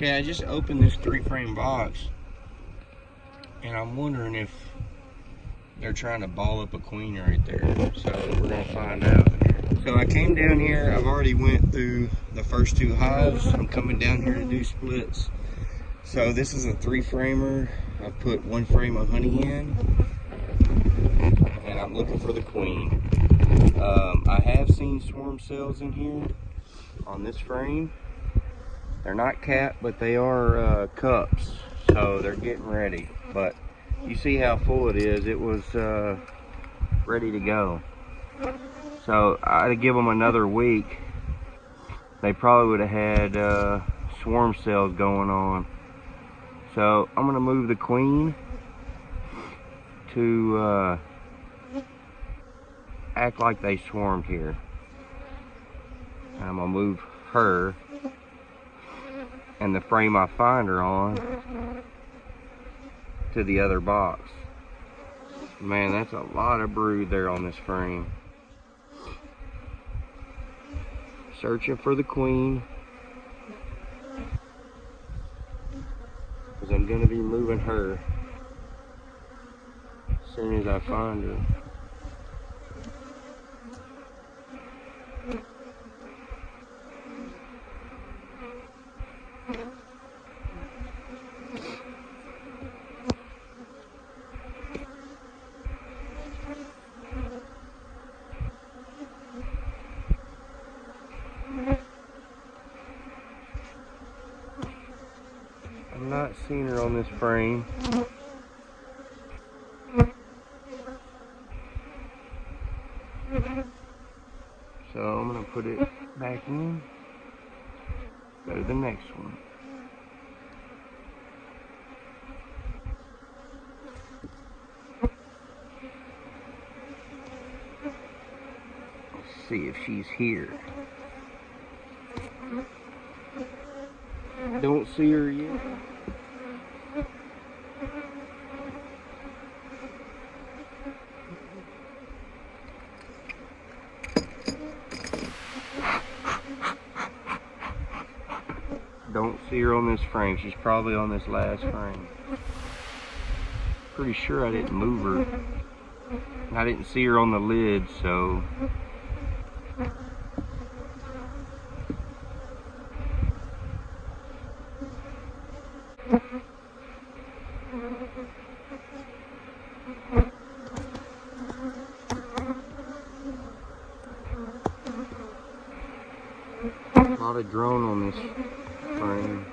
Okay, I just opened this 3-frame box, and I'm wondering if they're trying to ball up a queen right there. So we're gonna find out. So I came down here, I've already went through the first 2 hives. I'm coming down here to do splits. So this is a 3-framer. I put 1 frame of honey in, and I'm looking for the queen. I have seen swarm cells in here on this frame. They're not capped, but they are cups, so they're getting ready. But you see how full it is. It was ready to go. So I'd give them another week. They probably would have had swarm cells going on. So I'm gonna move the queen to act like they swarmed here. And I'm gonna move her and the frame I find her on to the other box. Man, that's a lot of brood there on this frame. Searching for the queen, because I'm going to be moving her as soon as I find her. I'm not seeing her on this frame. So I'm going to put it back in. Go to the next one. Let's see if she's here. Don't see her yet. Don't see her on this frame. She's probably on this last frame. Pretty sure I didn't move her. I didn't see her on the lid, so a lot of drone on this frame.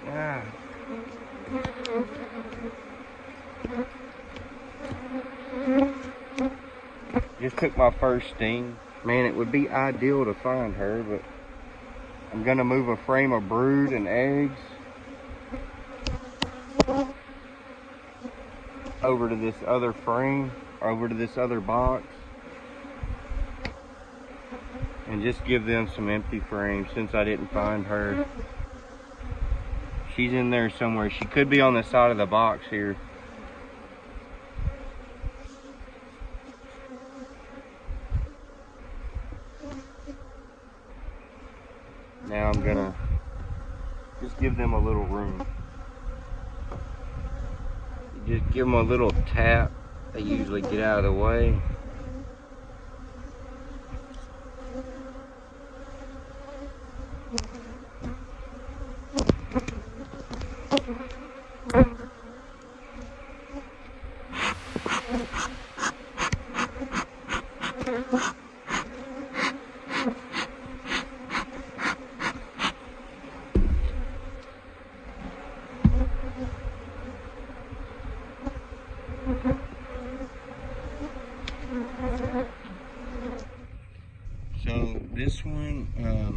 Yeah. Just took my first sting. Man, it would be ideal to find her, but I'm gonna move a frame of brood and eggs over to this other frame, over to this other box, and just give them some empty frames since I didn't find her. She's in there somewhere. She could be on the side of the box here. Now I'm gonna just give them a little room. You just give them a little tap. They usually get out of the way. So this one,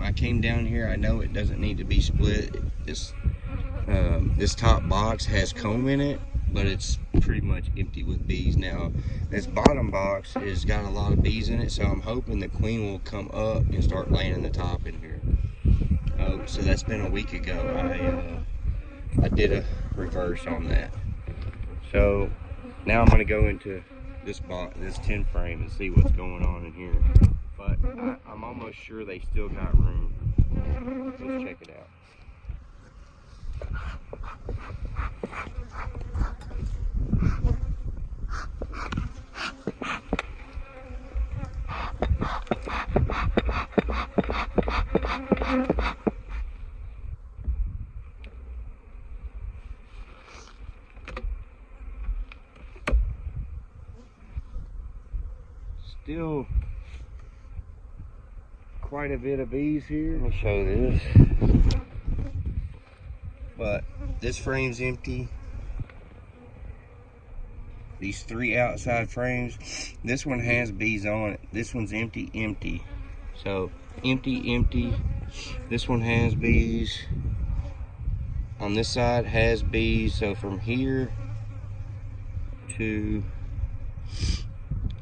I came down here. I know it doesn't need to be split. This top box has comb in it, but it's pretty much empty with bees now. This bottom box has got a lot of bees in it, so I'm hoping the queen will come up and start laying in the top in here. So that's been a week ago. I did a reverse on that. So now I'm going to go into this box, this 10 frame, and see what's going on in here. But I'm almost sure they still got room. Let's check it out. Still quite a bit of bees here. Let me show this. But this frame's empty. These 3 outside frames, this one has bees on it. This one's empty. So empty. This one has bees. On this side has bees. So from here to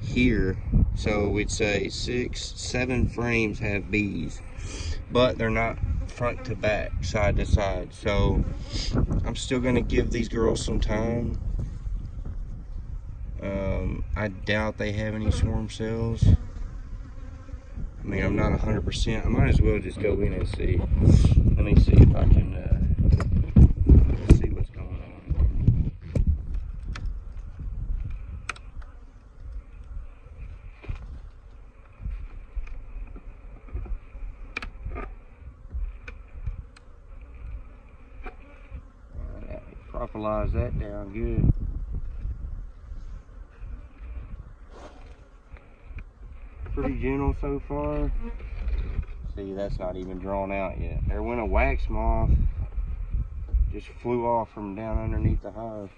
here, so we'd say 6, 7 frames have bees, but they're not front to back, side to side. So I'm still gonna give these girls some time. I doubt they have any swarm cells. I mean, I'm not 100%. I might as well just go in and see. Let me see if I can see what's going on. Propolize that down good. Pretty gentle so far. See, that's not even drawn out yet. There went a wax moth, just flew off from down underneath the hive.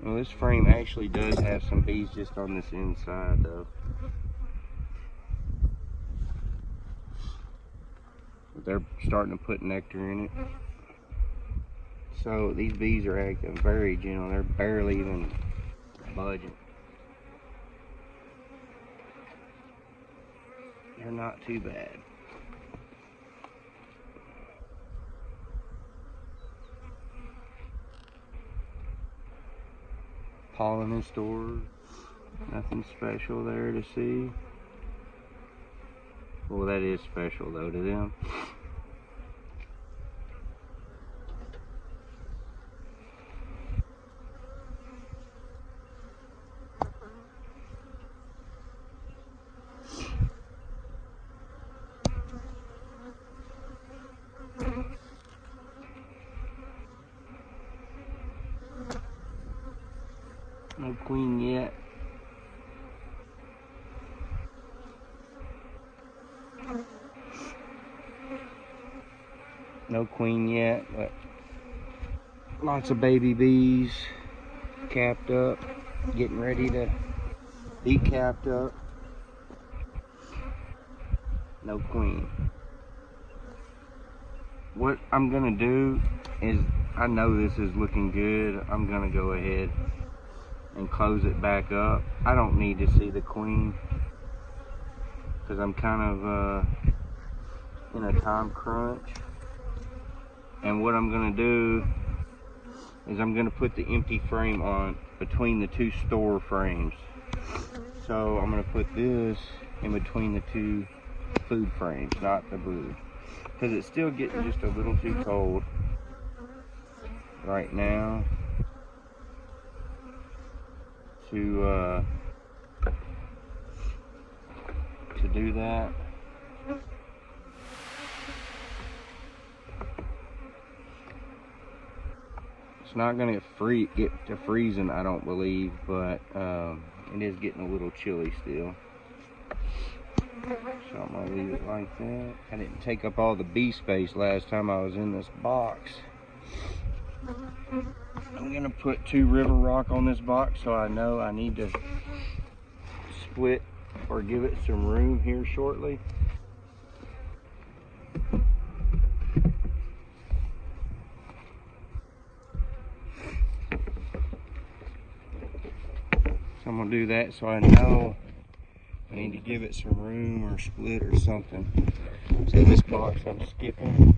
Well, this frame actually does have some bees just on this inside though. But they're starting to put nectar in it. So these bees are acting very gentle. They're barely even budging. They're not too bad. Pollen in store. Nothing special there to see. Well, that is special though to them. No queen yet. No queen yet, but lots of baby bees capped up, getting ready to be capped up. No queen. What I'm gonna do is, I know this is looking good. I'm gonna go ahead and close it back up. I don't need to see the queen because I'm kind of in a time crunch. And what I'm gonna do is I'm gonna put the empty frame on between the 2 store frames. So I'm gonna put this in between the 2 food frames, not the brood, because it's still getting just a little too cold right now to do that. It's not gonna get to freezing, I don't believe, but it is getting a little chilly still. So I'm gonna leave it like that. I didn't take up all the bee space last time I was in this box. I'm gonna put 2 river rock on this box, so I know I need to split or give it some room here shortly. So I'm gonna do that so I know I need to give it some room or split or something. So this box I'm skipping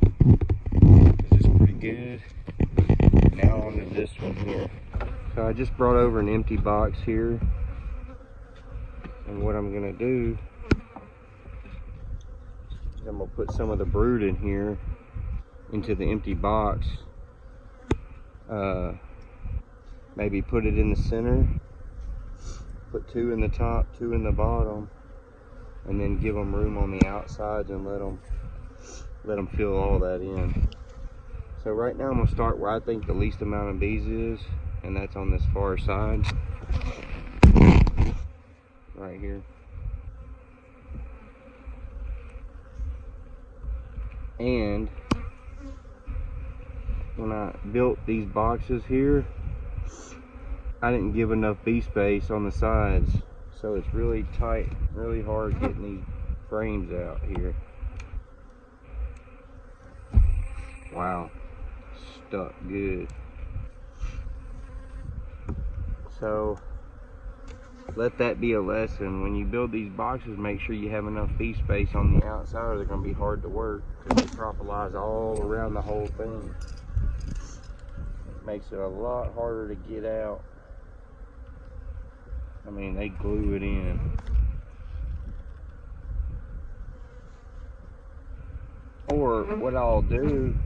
because it's pretty good. Now on to this one here. So I just brought over an empty box here. And what I'm gonna do is I'm gonna put some of the brood in here into the empty box. Maybe put it in the center put 2 in the top, 2 in the bottom, and then give them room on the outsides and let them fill all that in. So right now I'm gonna start where I think the least amount of bees is, and that's on this far side, right here. And when I built these boxes here, I didn't give enough bee space on the sides, so it's really tight, really hard getting these frames out here. Wow, stuck good. So let that be a lesson. When you build these boxes, make sure you have enough bee space on the outside, or they're going to be hard to work because they propolis all around the whole thing. It makes it a lot harder to get out. I mean, they glue it in. Or what I'll do,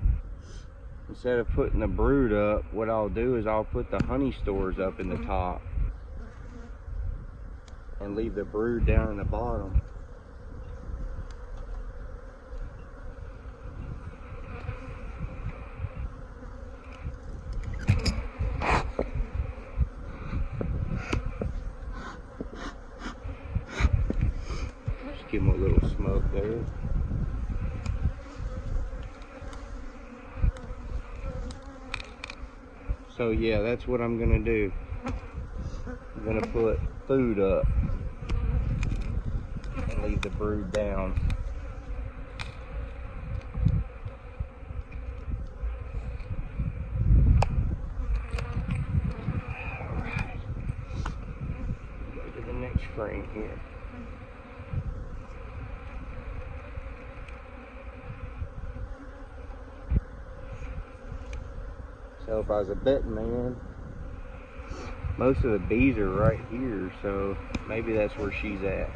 instead of putting the brood up, what I'll do is I'll put the honey stores up in the top and leave the brood down in the bottom. Just give them a little smoke there. So yeah, that's what I'm gonna do. I'm gonna put food up and leave the brood down. Alright, go to the next frame here. So if I was a betting man, most of the bees are right here, so maybe that's where she's at.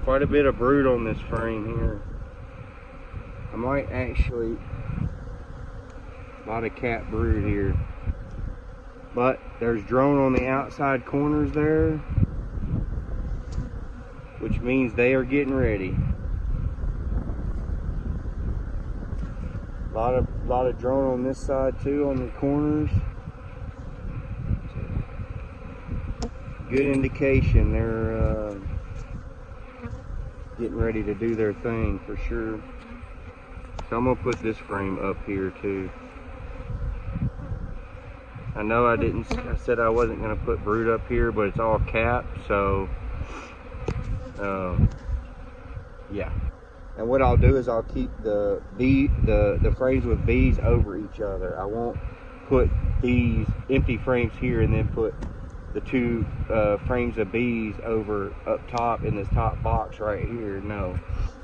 Quite a bit of brood on this frame here. I might actually, a lot of cat brood here, but there's drone on the outside corners there, which means they are getting ready. A lot of drone on this side too, on the corners. Good indication they're getting ready to do their thing for sure. So I'm gonna put this frame up here too. I know I said I wasn't gonna put brood up here, but it's all capped, so yeah. And what I'll do is I'll keep the frames with bees over each other. I won't put these empty frames here and then put the 2 frames of bees over up top in this top box right here. No,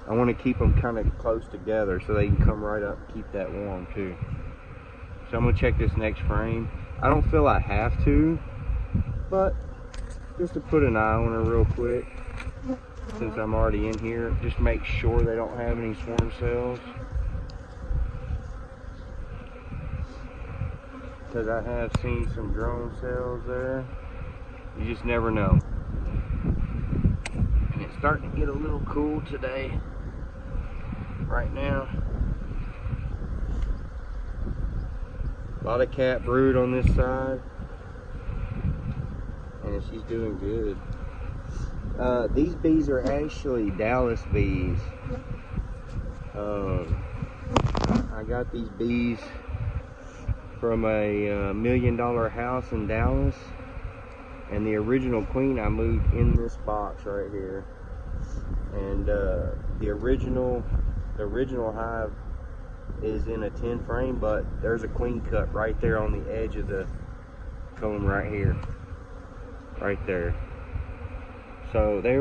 I want to keep them kind of close together so they can come right up and keep that warm too. So I'm gonna check this next frame. I don't feel I have to, but just to put an eye on her real quick, since I'm already in here, just make sure they don't have any swarm cells, because I have seen some drone cells there. You just never know. And it's starting to get a little cool today, right now. A lot of cat brood on this side, and she's doing good. These bees are actually Dallas bees. I got these bees from a $1 million house in Dallas. And the original queen I moved in this box right here, and the original hive is in a 10 frame, but there's a queen cut right there on the edge of the comb right here, right there. So they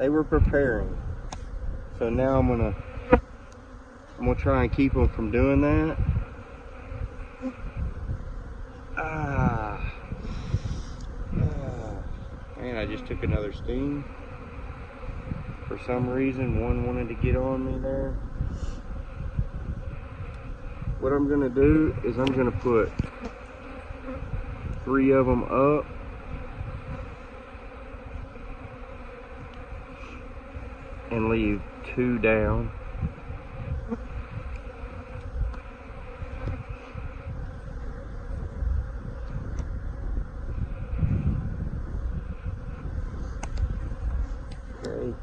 were preparing. So now I'm I'm gonna try and keep them from doing that. Man, I just took another sting. For some reason, one wanted to get on me there. What I'm gonna do is I'm gonna put 3 of them up. And leave 2 down. Okay.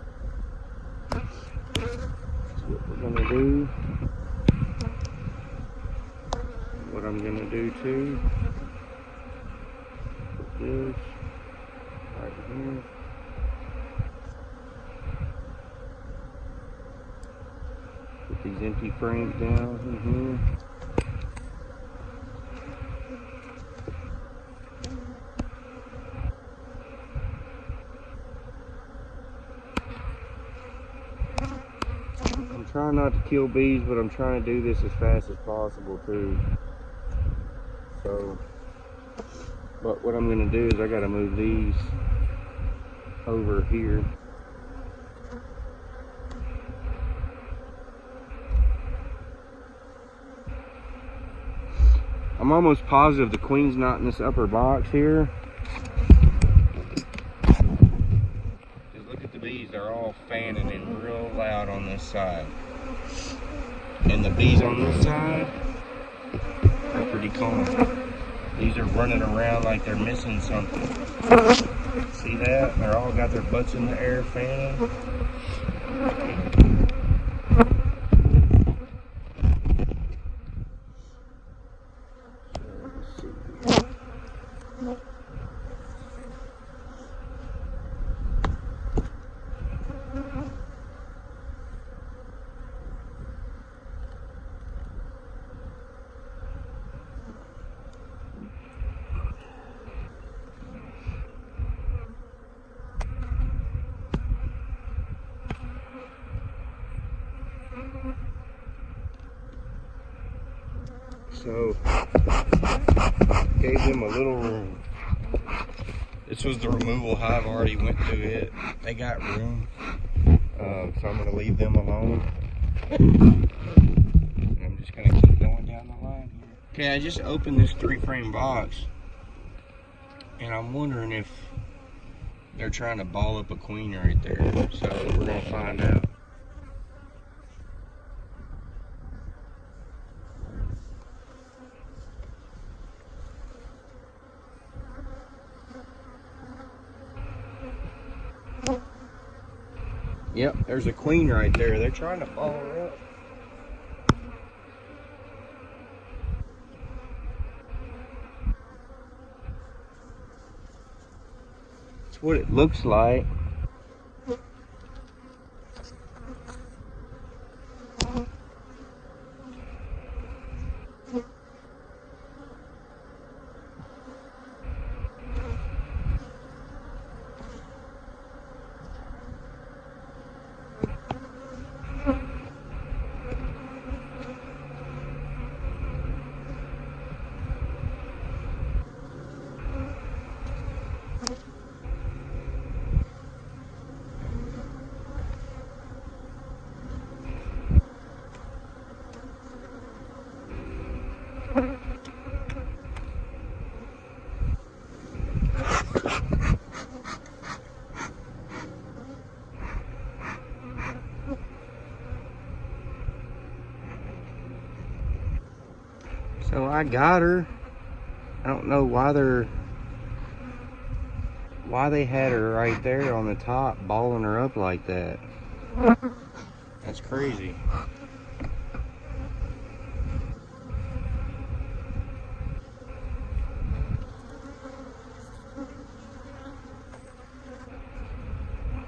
That's what we're gonna do. What I'm gonna do too. Put this right here. Put these empty frames down in here. I'm trying not to kill bees, but I'm trying to do this as fast as possible too. So, but what I'm gonna do is I gotta move these over here. I'm almost positive the queen's not in this upper box here. Just look at the bees, they're all fanning in real loud on this side. And the bees on this side are pretty calm. These are running around like they're missing something. See that? They're all got their butts in the air fanning. So, gave them a little room. This was the removal hive, already went through it. They got room, so I'm gonna leave them alone. I'm just gonna keep going down the line here. Okay, I just opened this 3-frame box, and I'm wondering if they're trying to ball up a queen right there. So we're gonna find out. Yep, there's a queen right there. They're trying to ball her up. That's what it looks like. So I got her. I don't know why they had her right there on the top, balling her up like that. That's crazy.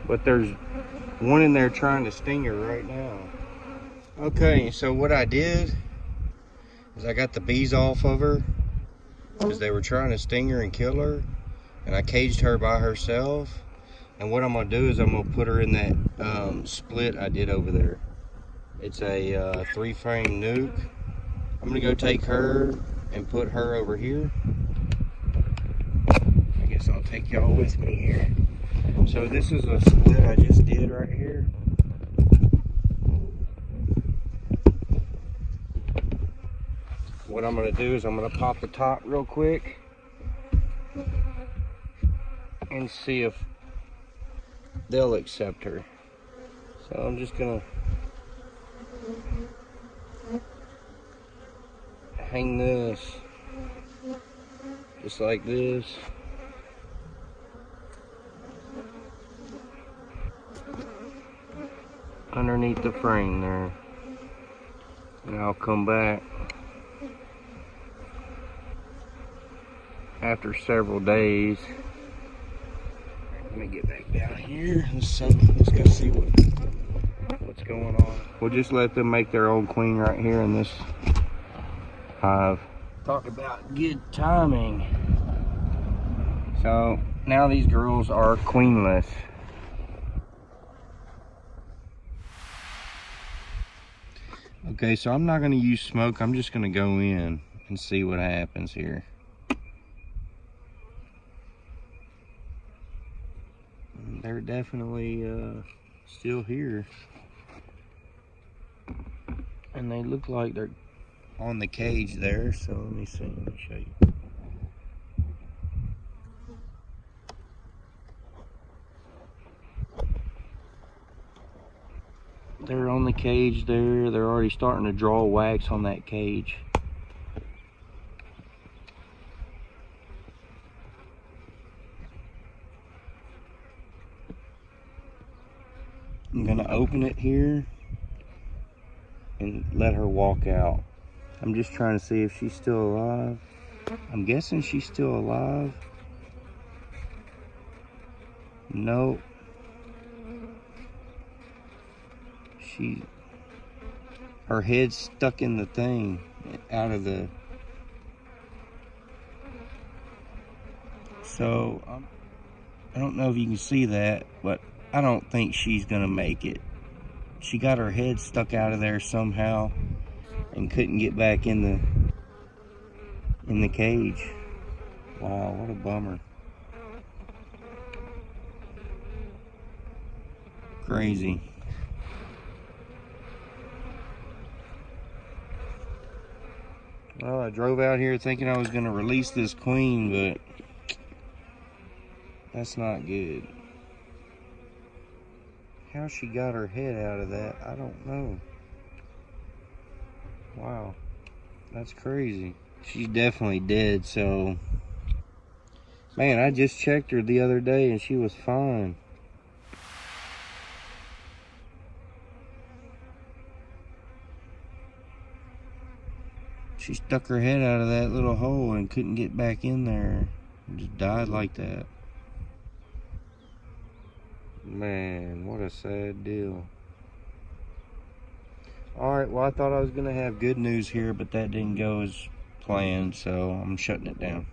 But there's one in there trying to sting her right now. Okay, so what I did is I got the bees off of her because they were trying to sting her and kill her, and I caged her by herself. And what I'm gonna do is I'm gonna put her in that split I did over there. It's a 3-frame nuke. I'm gonna go take her and put her over here. I guess I'll take y'all with me here. So this is a split I just did right here. What I'm gonna do is I'm gonna pop the top real quick and see if they'll accept her. So I'm just gonna hang this just like this. Underneath the frame there. And I'll come back after several days. Let me get back down here. Let's go see what's going on. We'll just let them make their own queen right here in this hive. Talk about good timing. So now these girls are queenless. Okay, so I'm not going to use smoke. I'm just going to go in and see what happens here. They're definitely still here. And they look like they're on the cage there. So let me see. Let me show you. They're on the cage there. They're already starting to draw wax on that cage. I'm gonna open it here and let her walk out. I'm just trying to see if she's still alive. I'm guessing she's still alive. Nope. Her head's stuck in the thing, out of the... So, I don't know if you can see that, but I don't think she's gonna make it. She got her head stuck out of there somehow and couldn't get back in the cage. Wow, what a bummer. Crazy. Well, I drove out here thinking I was going to release this queen, but that's not good. How she got her head out of that, I don't know. Wow, that's crazy. She's definitely dead, so... Man, I just checked her the other day and she was fine. She stuck her head out of that little hole and couldn't get back in there. Just died like that. Man, what a sad deal. Alright, well, I thought I was going to have good news here, but that didn't go as planned, so I'm shutting it down.